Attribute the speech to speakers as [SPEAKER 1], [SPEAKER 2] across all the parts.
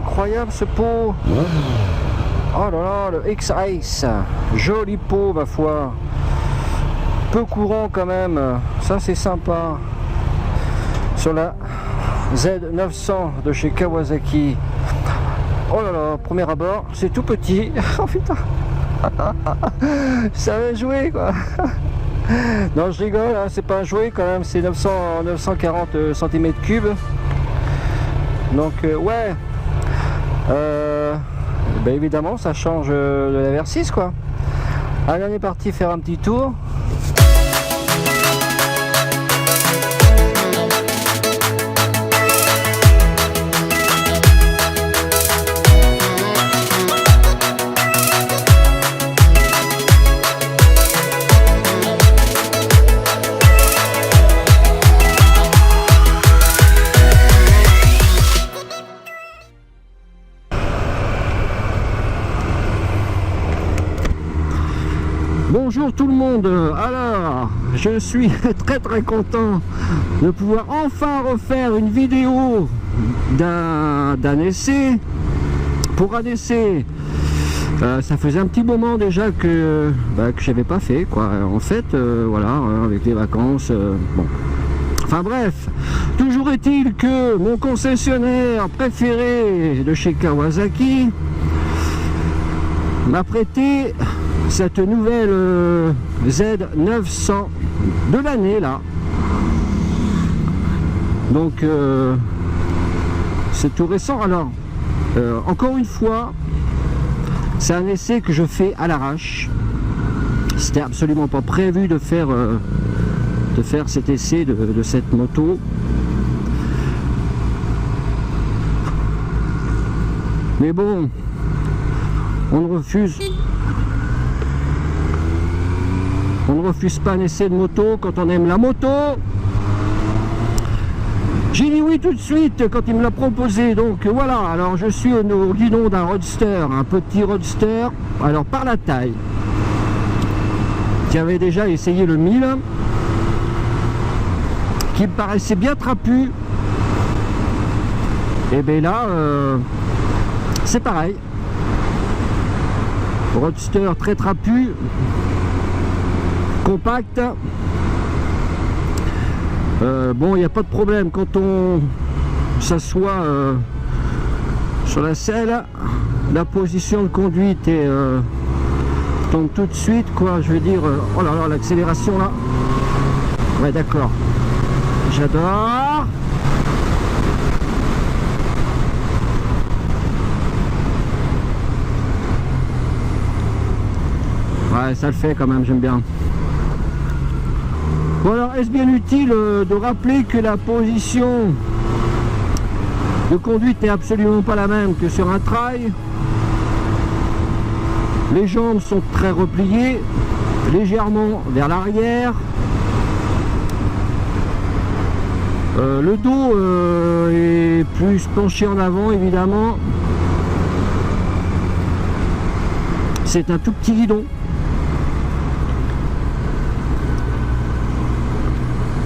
[SPEAKER 1] Incroyable ce pot. Oh là là, le X-Ice. Joli pot ma foi. Peu courant quand même. Ça c'est sympa. Sur la Z900 de chez Kawasaki. Oh là là, premier abord, c'est tout petit. Oh putain. Ça va jouer quoi. Non, je rigole, hein, c'est pas un jouet quand même, c'est 940 cm3. Donc ouais. Bah, évidemment ça change de la VR6 quoi. Allez, on est parti faire un petit tour. Bonjour tout le monde, alors je suis très content de pouvoir enfin refaire une vidéo d'un essai. Pour un essai, ça faisait un petit moment déjà que j'avais pas fait quoi, en fait, voilà, avec les vacances, bon. Enfin bref, toujours est-il que mon concessionnaire préféré de chez Kawasaki m'a prêté cette nouvelle Z900 de l'année là. Donc c'est tout récent. Alors encore une fois, c'est un essai que je fais à l'arrache. C'était absolument pas prévu de faire cet essai de cette moto. Mais bon, on ne refuse pas un essai de moto quand on aime la moto. J'ai dit oui tout de suite quand il me l'a proposé. Donc voilà, alors je suis au guidon d'un roadster, un petit roadster, alors par la taille, qui avait déjà essayé le 1000, qui me paraissait bien trapu. Et bien là, c'est pareil. Roadster très trapu, compact. Bon, il n'y a pas de problème quand on s'assoit sur la selle, la position de conduite est tombe tout de suite quoi, je veux dire, oh là là, l'accélération là, ouais d'accord, j'adore. Ouais, ça le fait quand même, j'aime bien. Bon alors, est-ce bien utile de rappeler que la position de conduite n'est absolument pas la même que sur un trail. Les jambes sont très repliées, légèrement vers l'arrière. Le dos est plus penché en avant, évidemment. C'est un tout petit guidon.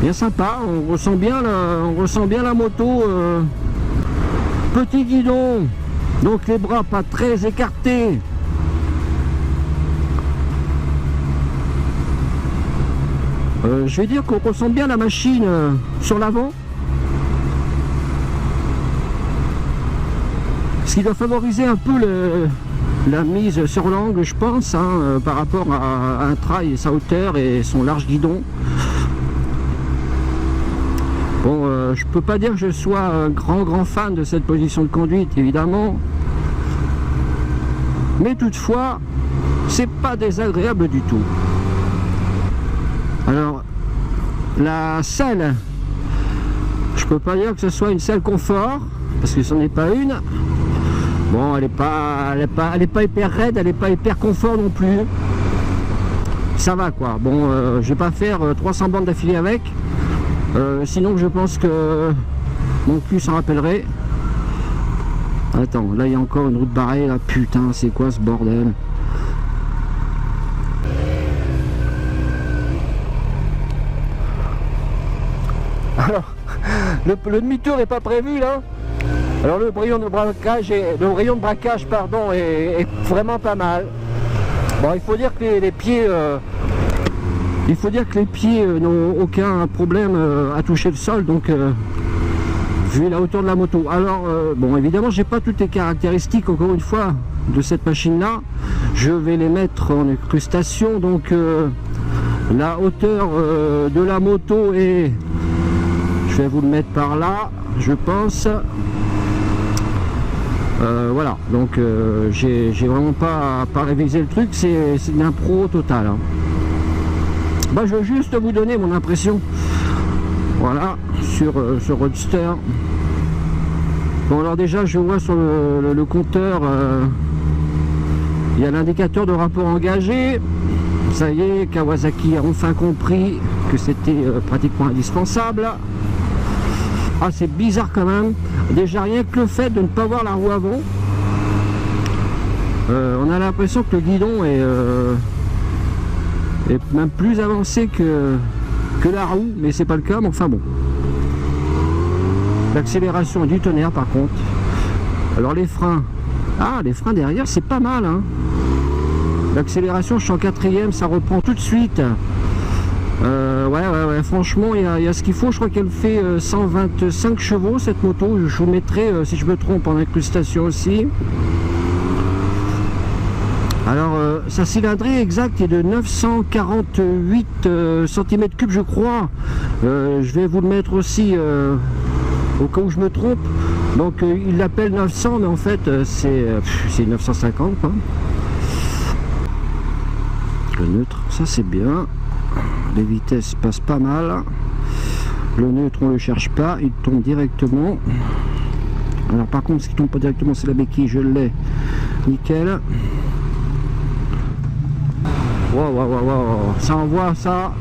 [SPEAKER 1] Bien sympa, on ressent bien la moto. Petit guidon, donc les bras pas très écartés. Je vais dire qu'on ressent bien la machine sur l'avant. Ce qui doit favoriser un peu la mise sur l'angle, je pense, hein, par rapport à un trail et sa hauteur et son large guidon. Bon, je peux pas dire que je sois un grand fan de cette position de conduite, évidemment. Mais toutefois, c'est pas désagréable du tout. Alors, la selle, je peux pas dire que ce soit une selle confort, parce que ce n'est pas une. Bon, elle est pas hyper raide, elle est pas hyper confort non plus. Ça va quoi. Bon, je vais pas faire 300 bandes d'affilée avec. Sinon je pense que mon cul s'en rappellerait. Attends, là il y a encore une route barrée là, putain c'est quoi ce bordel? Alors, le demi-tour n'est pas prévu là. Alors le rayon de braquage pardon, est vraiment pas mal. Bon, il faut dire que les pieds n'ont aucun problème à toucher le sol, donc vu la hauteur de la moto. Alors bon, évidemment j'ai pas toutes les caractéristiques encore une fois de cette machine là. Je vais les mettre en incrustation, donc la hauteur de la moto est, je vais vous le mettre par là, je pense. Voilà, donc j'ai vraiment pas révisé le truc, c'est une impro totale, hein. Bah, je veux juste vous donner mon impression, voilà, sur ce Roadster. Bon, alors déjà je vois sur le compteur, il y a l'indicateur de rapport engagé. Ça y est, Kawasaki a enfin compris que c'était pratiquement indispensable. Ah, c'est bizarre quand même. Déjà rien que le fait de ne pas voir la roue avant, on a l'impression que le guidon est même plus avancé que la roue, mais c'est pas le cas, mais enfin bon. L'accélération est du tonnerre par contre. Alors les freins, les freins derrière c'est pas mal, hein. L'accélération, je suis en 4ème, ça reprend tout de suite. Ouais, franchement, il y a ce qu'il faut. Je crois qu'elle fait 125 chevaux cette moto. Je vous mettrai, si je me trompe, en incrustation aussi. Alors, sa cylindrée exacte est de 948 cm3, je crois. Je vais vous le mettre aussi au cas où je me trompe. Donc, il l'appelle 900, mais en fait, c'est 950. Hein. Le neutre, ça c'est bien. Les vitesses passent pas mal. Le neutre, on le cherche pas, il tombe directement. Alors par contre, ce qui tombe pas directement, c'est la béquille, je l'ai. Nickel. Wow. Ça envoie ça.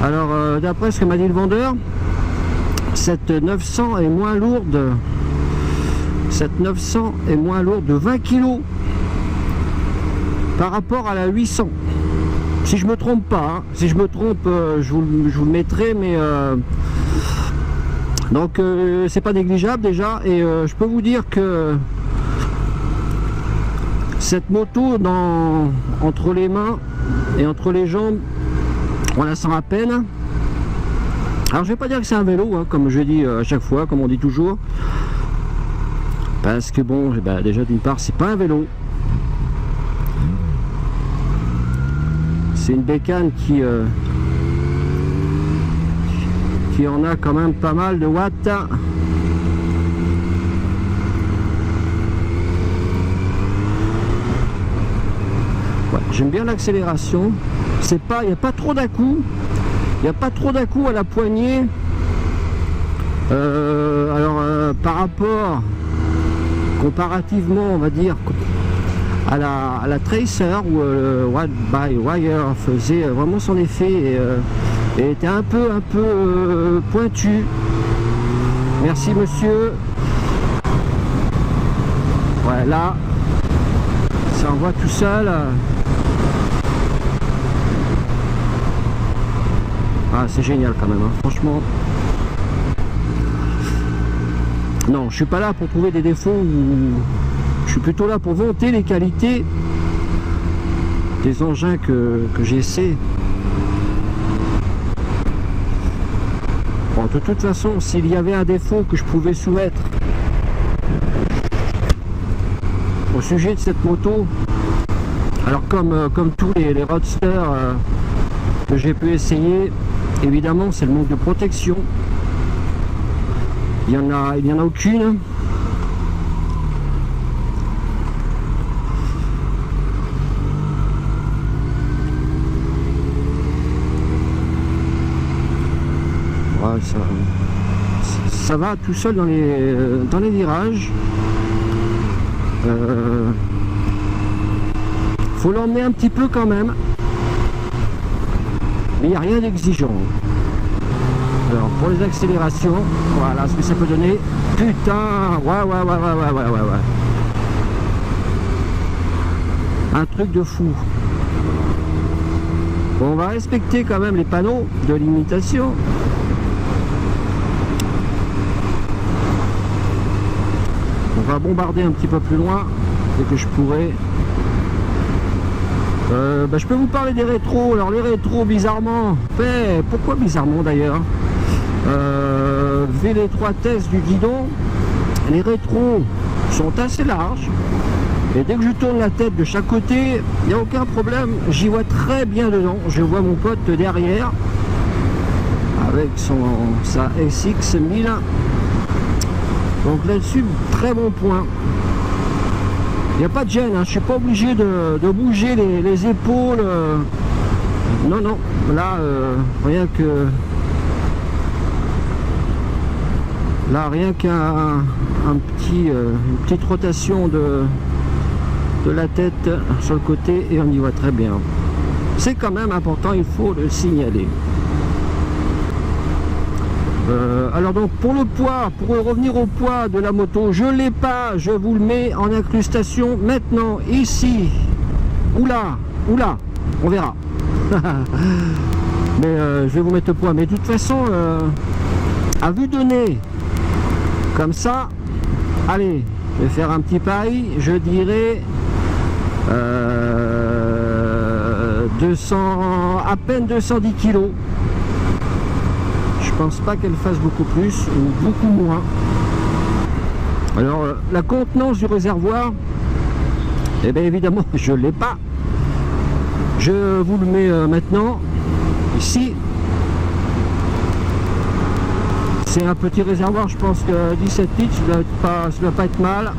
[SPEAKER 1] Alors d'après ce que m'a dit le vendeur, cette 900 est moins lourde. Cette 900 est moins lourde de 20 kg par rapport à la 800. Si je me trompe pas, hein. Si je me trompe, je vous le mettrai, mais donc c'est pas négligeable déjà. Et je peux vous dire que cette moto, entre les mains et entre les jambes, on la sent à peine. Alors je vais pas dire que c'est un vélo, hein, comme je dis à chaque fois, comme on dit toujours, parce que bon, déjà d'une part c'est pas un vélo. C'est une bécane qui en a quand même pas mal de watts. Ouais, j'aime bien l'accélération. Il n'y a pas trop d'à-coups. Il n'y a pas trop d'à-coups à la poignée. Par rapport, comparativement, on va dire, à la Tracer, où le Ride by Wire faisait vraiment son effet et était un peu pointu. Merci monsieur. Ouais, là ça envoie tout seul. C'est génial quand même, hein, franchement. Non, je suis pas là pour trouver des défauts, je suis plutôt là pour vanter les qualités des engins que j'essaie. Bon, de toute façon, s'il y avait un défaut que je pouvais soumettre au sujet de cette moto, alors comme tous les roadsters que j'ai pu essayer, évidemment c'est le manque de protection. Il n'y en a aucune. Ouais, ça va tout seul dans les virages. Faut l'emmener un petit peu quand même. Mais il n'y a rien d'exigeant. Alors pour les accélérations, voilà ce que ça peut donner. Putain, ouais. Un truc de fou. Bon, on va respecter quand même les panneaux de limitation. On va bombarder un petit peu plus loin dès que je pourrai. Je peux vous parler des rétros. Alors les rétros, bizarrement, pourquoi bizarrement d'ailleurs, vu l'étroitesse du guidon, les rétros sont assez larges. Et dès que je tourne la tête de chaque côté, il n'y a aucun problème. J'y vois très bien dedans. Je vois mon pote derrière avec sa SX 1000. Donc là-dessus, très bon point. Il n'y a pas de gêne, hein. Je ne suis pas obligé de bouger les épaules. Non, non, là, rien qu'un une petite rotation de la tête sur le côté et on y voit très bien. C'est quand même important, il faut le signaler. Alors donc pour le poids, pour revenir au poids de la moto, je l'ai pas, je vous le mets en incrustation maintenant ici. Oula, on verra. Mais je vais vous mettre le poids. Mais de toute façon, à vue de nez, comme ça, allez, je vais faire un petit pari, je dirais 200, à peine 210 kilos. Je pense pas qu'elle fasse beaucoup plus ou beaucoup moins. Alors la contenance du réservoir, eh bien évidemment je l'ai pas. Je vous le mets maintenant ici. C'est un petit réservoir, je pense que 17 litres, ça doit pas être mal.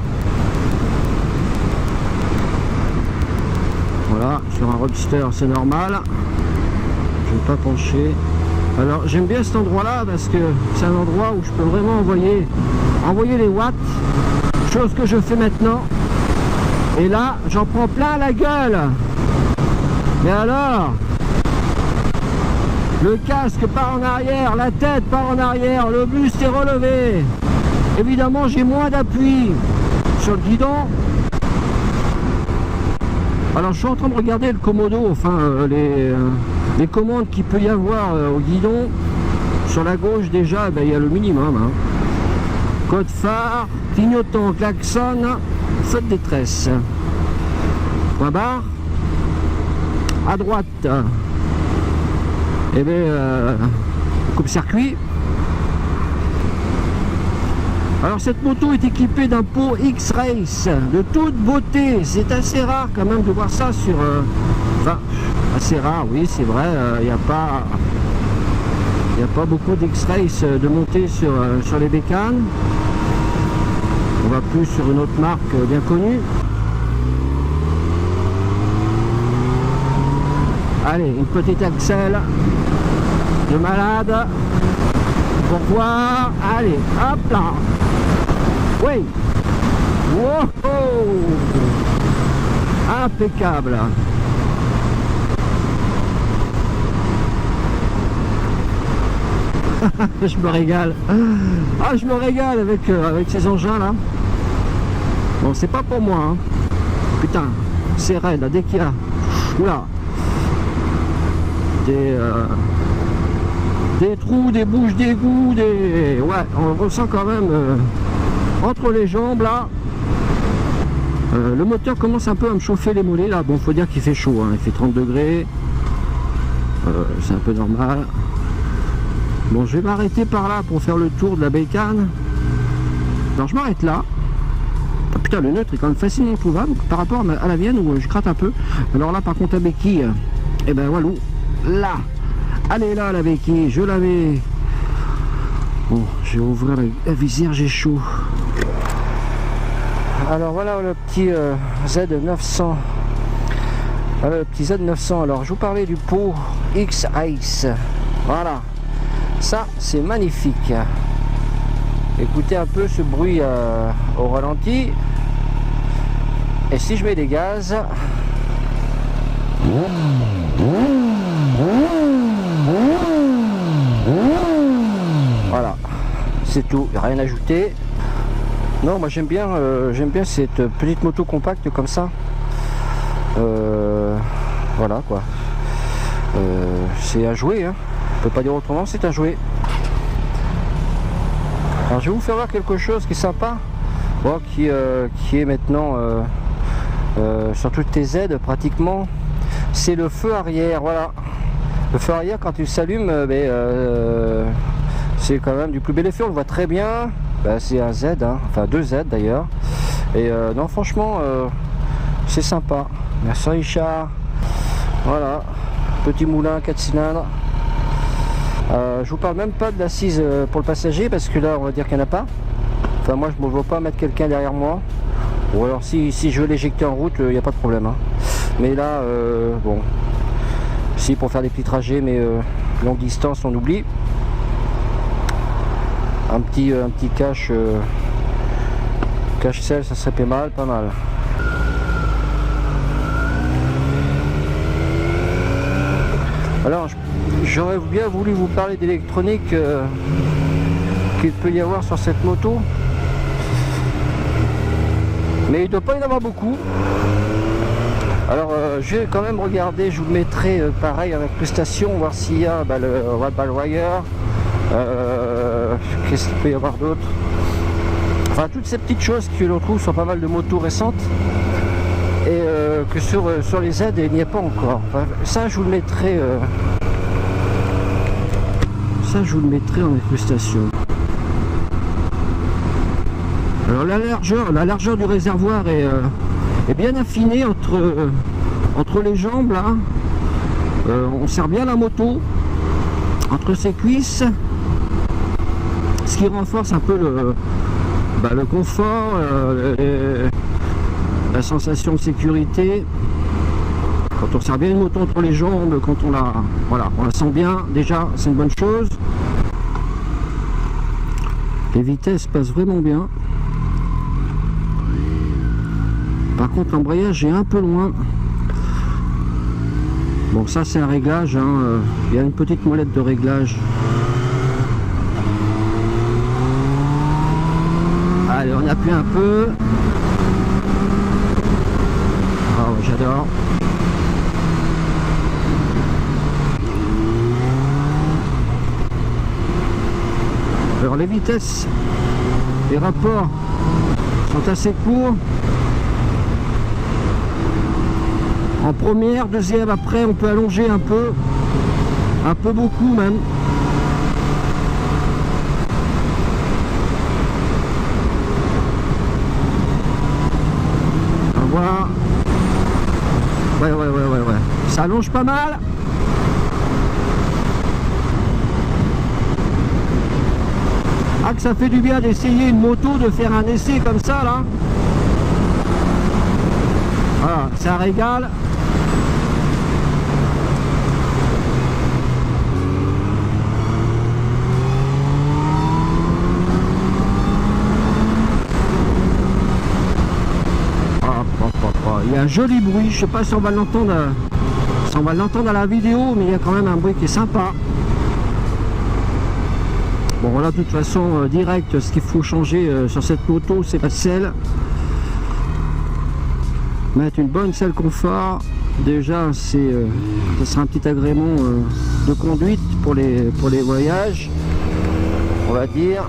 [SPEAKER 1] Voilà, sur un Roadster c'est normal. Je ne vais pas pencher. Alors j'aime bien cet endroit là parce que c'est un endroit où je peux vraiment envoyer les watts, chose que je fais maintenant. Et là j'en prends plein la gueule. Mais alors, le casque part en arrière, la tête part en arrière, le buste est relevé. Évidemment j'ai moins d'appui sur le guidon. Alors je suis en train de regarder le commodo, enfin les commandes qu'il peut y avoir au guidon. Sur la gauche déjà, il y a le minimum. Hein. Code phare, clignotant, klaxon, feu de détresse. Point barre. À droite, et coupe-circuit. Alors cette moto est équipée d'un pot X-Race de toute beauté. C'est assez rare quand même de voir ça sur... Enfin, assez rare, oui, c'est vrai. Il n'y a pas beaucoup d'X-Race de monter sur les bécanes. On va plus sur une autre marque bien connue. Allez, une petite accel de malade pour voir. Allez, hop là. Oui. Wow. Impeccable. Je me régale. Ah, je me régale avec ces engins là. Bon, c'est pas pour moi. Hein. Putain, c'est raide là, dès qu'il y a. Oula. Des trous, des bouches d'égout, ouais, on ressent quand même entre les jambes là. Le moteur commence un peu à me chauffer les mollets là. Bon, faut dire qu'il fait chaud, hein. Il fait 30 degrés. C'est un peu normal. Bon, je vais m'arrêter par là pour faire le tour de la bécane. Alors je m'arrête là. Ah, putain, le neutre est quand même facilement trouvable par rapport à la Vienne où je gratte un peu. Alors là par contre la béquille, et ben voilà. Là, allez là la béquille, je l'avais. Bon, je vais ouvrir la visière, j'ai chaud. Alors voilà le petit Z900. Le petit Z900. Alors je vous parlais du pot X-Ice. Voilà, ça c'est magnifique. Écoutez un peu ce bruit au ralenti. Et si je mets des gaz. Voilà, c'est tout, rien à ajouter. Non, moi j'aime bien cette petite moto compacte comme ça. Voilà quoi. C'est à jouer, hein. On peut pas dire autrement, c'est à jouer. Alors je vais vous faire voir quelque chose qui est sympa. bon, qui est maintenant sur toutes tes aides pratiquement, c'est le feu arrière. Voilà, le feu arrière quand tu s'allume, c'est quand même du plus bel effet, on le voit très bien. C'est un Z, hein, enfin 2 Z d'ailleurs, et non franchement c'est sympa. Merci Richard. Voilà, petit moulin 4 cylindres. Je vous parle même pas de l'assise pour le passager, parce que là on va dire qu'il n'y en a pas. Enfin moi je ne me vois pas mettre quelqu'un derrière moi, ou alors si je veux l'éjecter en route, il n'y a pas de problème, hein. Mais là bon, si pour faire des petits trajets, mais longue distance on oublie. Un petit cache-sel, ça serait pas mal. Alors j'aurais bien voulu vous parler d'électronique qu'il peut y avoir sur cette moto, mais il ne doit pas y en avoir beaucoup. Alors je vais quand même regarder, je vous le mettrai pareil avec prestation, voir s'il y a le Ball Wire. Qu'est-ce qu'il peut y avoir d'autre? Enfin toutes ces petites choses que l'on trouve sur pas mal de motos récentes, et que sur les Z il n'y a pas encore. Enfin, ça je vous le mettrai en incrustation. Alors la largeur du réservoir est bien affinée entre les jambes là. On serre bien la moto entre ses cuisses, ce qui renforce un peu le confort, la sensation de sécurité. Quand on serre bien une moto entre les jambes, quand on la sent bien, déjà c'est une bonne chose. Les vitesses passent vraiment bien. Par contre l'embrayage est un peu loin. Bon, ça c'est un réglage, hein. Il y a une petite molette de réglage. Allez, on appuie un peu. Ah ouais, j'adore. Alors les vitesses, les rapports sont assez courts. En première, deuxième, après on peut allonger un peu beaucoup même. Voilà. Ouais. Ça allonge pas mal. Ah que ça fait du bien d'essayer une moto, de faire un essai comme ça là. Voilà, c'est un régal. Il y a un joli bruit, je sais pas si on va l'entendre à la vidéo, mais il y a quand même un bruit qui est sympa. Bon voilà, de toute façon direct, ce qu'il faut changer sur cette moto, c'est la selle. Mettre une bonne selle confort. Déjà ça sera un petit agrément de conduite pour les voyages, on va dire.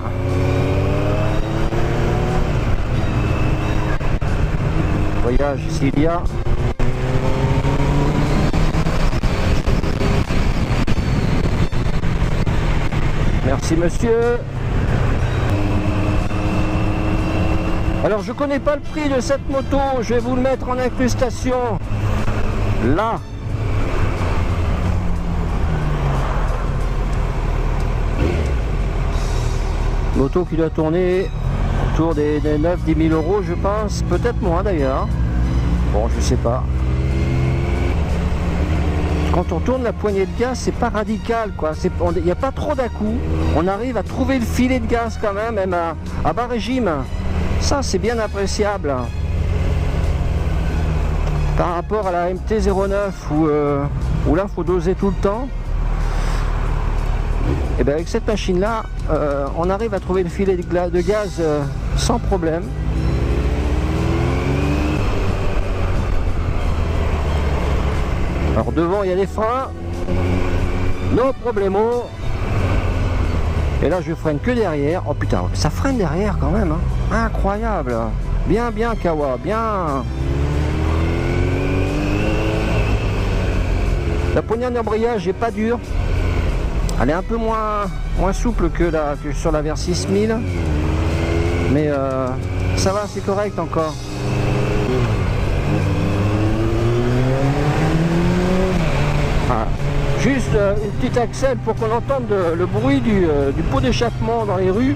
[SPEAKER 1] Voyage s'il y a. Merci monsieur. Alors je connais pas le prix de cette moto, je vais vous le mettre en incrustation là. Moto qui doit tourner autour des 9-10 000 euros je pense, peut-être moins d'ailleurs. Bon, je sais pas. Quand on tourne la poignée de gaz, c'est pas radical quoi, il n'y a pas trop d'à-coups. On arrive à trouver le filet de gaz quand même à bas régime. Ça c'est bien appréciable. Par rapport à la MT-09 où là il faut doser tout le temps. Et bien avec cette machine là, on arrive à trouver le filet de gaz sans problème. Alors devant il y a les freins, no problemo. Et là je freine que derrière. Oh putain, ça freine derrière quand même hein. Incroyable. Bien, bien Kawa, bien. La poignée d'embrayage est pas dure. Elle est un peu moins souple que sur la VR 6000. Mais ça va, c'est correct encore. Voilà. Juste une petite accèle pour qu'on entende le bruit du pot d'échappement dans les rues.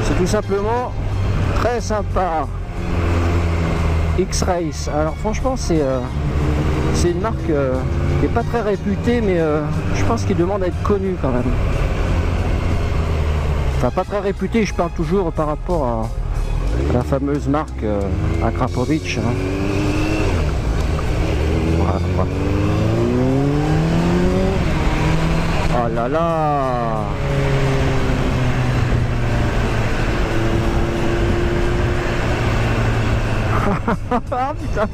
[SPEAKER 1] C'est tout simplement très sympa. X-Race. Alors franchement c'est une marque qui n'est pas très réputée, mais je pense qu'il demande à être connu quand même. Enfin pas très réputée, je parle toujours par rapport à la fameuse marque Akrapovic. Hein. Voilà. Oh là là. Ah putain.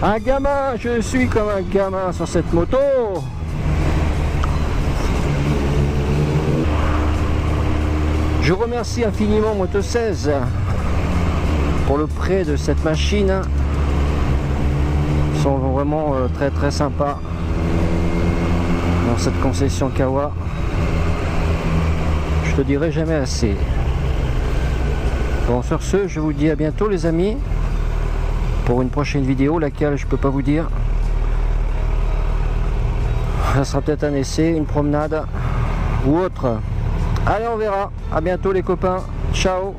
[SPEAKER 1] Un gamin, je suis comme un gamin sur cette moto. Je remercie infiniment Moto 16 pour le prêt de cette machine. Ils sont vraiment très très sympas dans cette concession Kawa. Je te dirai jamais assez. Bon, sur ce, je vous dis à bientôt les amis, pour une prochaine vidéo, laquelle je peux pas vous dire. Ça sera peut-être un essai, une promenade ou autre. Allez, on verra. À bientôt les copains. Ciao.